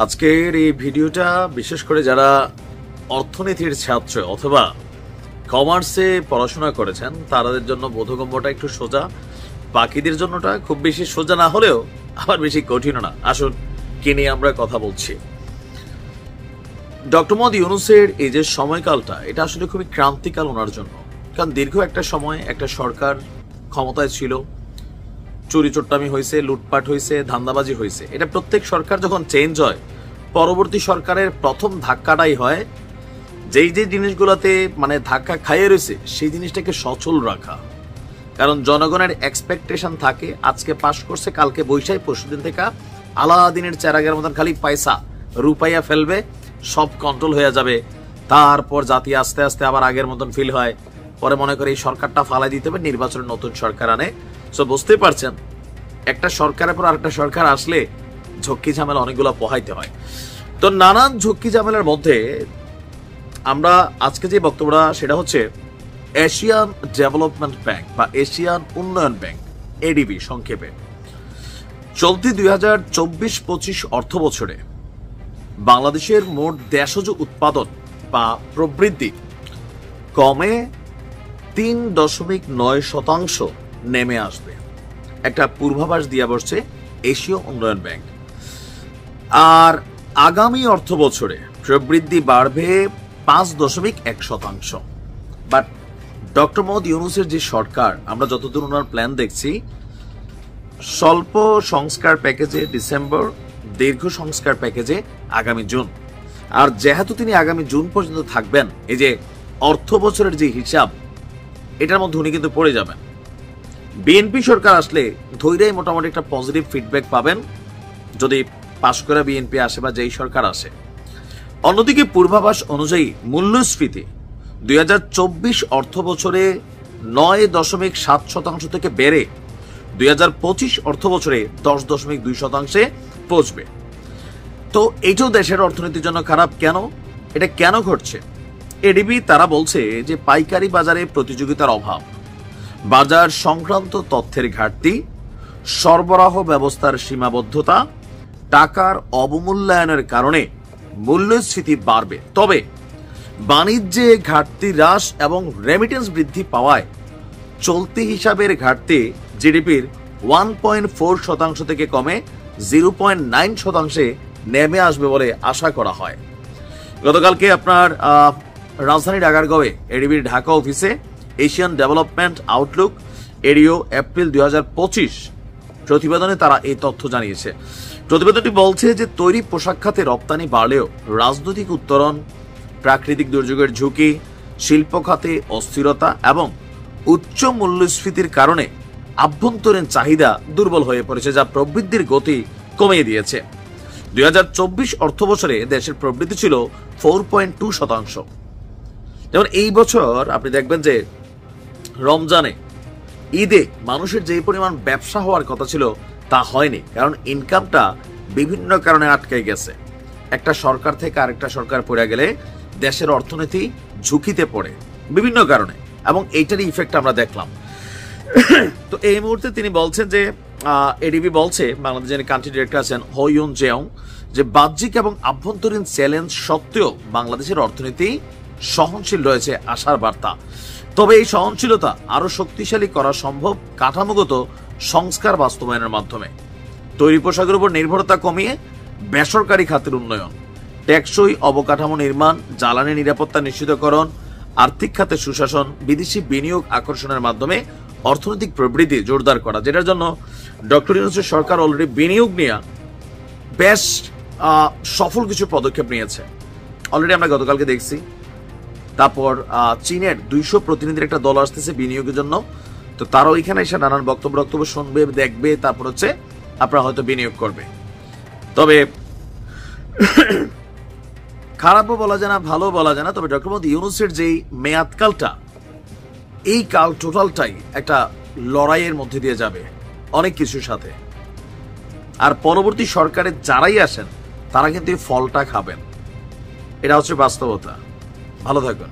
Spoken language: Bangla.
আজকের এই ভিডিওটা বিশেষ করে যারা অর্থনীতির ছাত্র অথবা কমার্সে পড়াশোনা করেছেন তাদের জন্য বোধগম্যটা একটু সোজা, বাকিদের জন্যটা খুব বেশি সোজা না হলেও আবার বেশি কঠিনও না। আসুন কি নিয়ে আমরা কথা বলছি। ডক্টর মোহাম্মদ ইউনূসের এই যে সময়কালটা, এটা আসলে খুবই ক্রান্তিকাল ওনার জন্য। কারণ দীর্ঘ একটা সময় একটা সরকার ক্ষমতায় ছিল, চুরি চোট্টামি হয়েছে, লুটপাট হয়েছে, ধান্দাবাজি হয়েছে। এটা প্রত্যেক সরকার যখন চেঞ্জ হয়, পরবর্তী সরকারের প্রথম ধাক্কাটাই হয় যেই যে জিনিসগুলোতে মানে ধাক্কা খাইয়ে রয়েছে সেই জিনিসটাকে সচল রাখা। কারণ জনগণের এক্সপেকটেশন থাকে আজকে পাশ করছে, কালকে বৈশাখ, পরশুদিন থেকে আলাদিনের চেরাগের মতন খালি পয়সা রুপাইয়া ফেলবে, সব কন্ট্রোল হয়ে যাবে। তারপর জাতি আস্তে আস্তে আবার আগের মতন ফিল হয়, পরে মনে করে এই সরকারটা ফালাই দিতে হবে, নির্বাচনের নতুন সরকার আনে। সো বুঝতেই পারছেন একটা সরকারের পর আরেকটা সরকার আসলে ঝক্কি ঝামেলা অনেকগুলো পোহাইতে হয়। তো নানান ঝক্কি ঝামেলার মধ্যে আমরা আজকে যে বক্তব্যটা সেটা হচ্ছে এশিয়ান ডেভেলপমেন্ট ব্যাংক বা এশিয়ান উন্নয়ন ব্যাংক, এডিবি সংক্ষেপে, চলতি 2024-25 অর্থ বছরে বাংলাদেশের মোট দেশজ উৎপাদন বা প্রবৃদ্ধি কমে 3.9% নেমে আসবে, একটা পূর্বাভাস দিয়ে বসছে এশীয় উন্নয়ন ব্যাংক। আর আগামী অর্থ বছরে প্রবৃদ্ধি বাড়বে 5.1%। বাট ডক্টর মোহাম্মদ ইউনূসের যে সরকার, আমরা যতদূর ওনার প্ল্যান দেখছি, স্বল্প সংস্কার প্যাকেজে ডিসেম্বর, দীর্ঘ সংস্কার প্যাকেজে আগামী জুন। আর যেহেতু তিনি আগামী জুন পর্যন্ত থাকবেন, এই যে অর্থ বছরের যে হিসাব, এটার মধ্যে উনি কিন্তু পড়ে যাবেন। বিএনপি সরকার আসলে ধৈর্যই মোটামুটি একটা পজিটিভ ফিডব্যাক পাবেন যদি পাশ করে বিএনপি আসে বা যেই সরকার আসে। অন্যদিকে পূর্বাভাস অনুযায়ী মূল্যস্ফীতি 2024 অর্থ বছরে 9.7% থেকে বেড়ে 2025 অর্থ বছরে 10.2% পৌঁছবে। তো এইটাও দেশের অর্থনীতির জন্য খারাপ। কেন? এটা কেন ঘটছে? এডিবি তারা বলছে যে পাইকারি বাজারে প্রতিযোগিতার অভাব, বাজার সংক্রান্ত তথ্যের ঘাটতি, সরবরাহ ব্যবস্থার সীমাবদ্ধতা, টাকার অবমূল্যায়নের কারণে মূল্যস্ফীতি বাড়বে। তবে বাণিজ্যে ঘাটতি হ্রাস এবং রেমিটেন্স বৃদ্ধি পাওয়ায় চলতি হিসাবের ঘাটতি জিডিপির 1.4% থেকে কমে 0.9% নেমে আসবে বলে আশা করা হয়। গতকালকে আপনার রাজধানী ঢাকারগাঁওয়ে এডিবির ঢাকা অফিসে Asian development Outlook ADO April 2025 প্রতিবেদনে তারা এই তথ্য জানিয়েছে। প্রতিবেদনটি বলছে যে তৈরি পোশাক খাতে রপ্তানি বাড়লেও রাজনৈতিক উত্তরণ, প্রাকৃতিক দুর্যোগের ঝুঁকি, শিল্প খাতে অস্থিরতা এবং উচ্চ মূল্যস্ফীতির কারণে আভ্যন্তরীণ চাহিদা দুর্বল হয়ে পড়েছে, যা প্রবৃদ্ধির গতি কমিয়ে দিয়েছে। 2024 অর্থ বছরে দেশের প্রবৃদ্ধি ছিল 4.2%। যেমন এই বছর আপনি দেখবেন যে রমজানে, ঈদে মানুষের যে পরিমাণ ব্যবসা হওয়ার কথা ছিল তা হয়নি, কারণ ইনকামটা বিভিন্ন কারণে আটকে গেছে। একটা সরকার থেকে আরেকটা সরকার পড়ে গেলে দেশের অর্থনীতি ঝুঁকিতে পড়ে বিভিন্ন কারণে, এবং এইটারই ইফেক্ট আমরা দেখলাম। তো এই মুহূর্তে তিনি বলছেন যে এডিবি বলছে, বাংলাদেশের কান্ট্রি ডিরেক্টর আছেন হো ইউন জেয়ং, যে বাহ্যিক এবং আভ্যন্তরীণ চ্যালেঞ্জ সত্ত্বেও বাংলাদেশের অর্থনীতি সহনশীল রয়েছে, আশার বার্তা। তবে এই সহনশীলতা আরো শক্তিশালী করা সম্ভব কাঠামোগত সংস্কার বাস্তবায়নের মাধ্যমে। তৈরি পোশাকের উপর নির্ভরতা কমিয়ে বেসরকারি খাতের উন্নয়ন, টেকসই অবকাঠামো নির্মাণ, জ্বালানি নিরাপত্তা নিশ্চিতকরণ, আর্থিক খাতে সুশাসন, বিদেশি বিনিয়োগ আকর্ষণের মাধ্যমে অর্থনৈতিক প্রবৃদ্ধি জোরদার করা, যেটার জন্য ডক্টর ইউনূসের সরকার অলরেডি বিনিয়োগ নিয়ে বেশ সফল কিছু পদক্ষেপ নিয়েছে। অলরেডি আমরা গতকালকে দেখছি। তারপর চীনের 200 প্রতিনিধির একটা দল আসতেছে বিনিয়োগের জন্য। তো তারা ওইখানে এসে নানান বক্তব্য শুনবে, দেখবে, তারপর হচ্ছে আপনারা হয়তো বিনিয়োগ করবে। তবে খারাপও বলা যায় না, ভালো বলা যায় না। তবে ডক্টর মোহাম্মদ ইউনূসের যেই মেয়াদকালটা, এই কাল টোটালটাই একটা লড়াইয়ের মধ্যে দিয়ে যাবে অনেক কিছুর সাথে। আর পরবর্তী সরকারের যারাই আসেন তারা কিন্তু এই ফলটা খাবেন, এটা হচ্ছে বাস্তবতা। ভালো থাকবেন।